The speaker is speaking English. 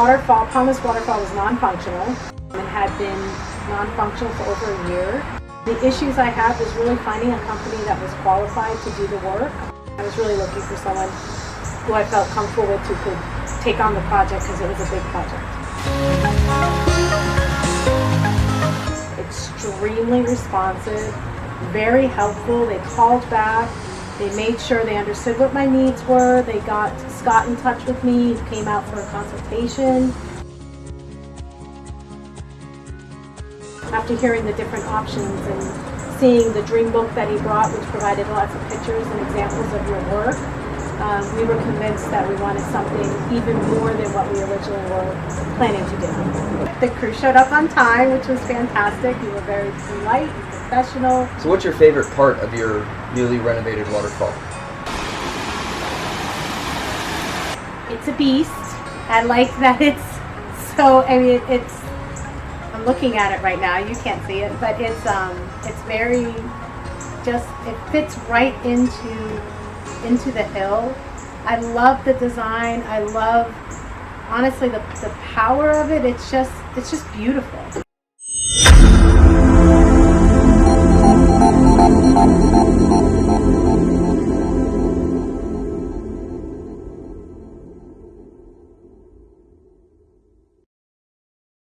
waterfall, Palmas Waterfall, was non-functional and had been non-functional for over a year. The issues I had was really finding a company that was qualified to do the work. I was really looking for someone who I felt comfortable with who could take on the project because it was a big project. Extremely responsive, very helpful. They called back. They made sure they understood what my needs were. They got Scott in touch with me, who came out for a consultation. After hearing the different options and seeing the dream book that he brought, which provided lots of pictures and examples of your work, we were convinced that we wanted something even more than what we originally were planning to do. The crew showed up on time, which was fantastic. We were very polite and professional. So what's your favorite part of your newly renovated waterfall? It's a beast. I like that I'm looking at it right now. You can't see it, but it's very, it fits right into the hill. I love the design. I love, honestly, the power of it. It's just beautiful.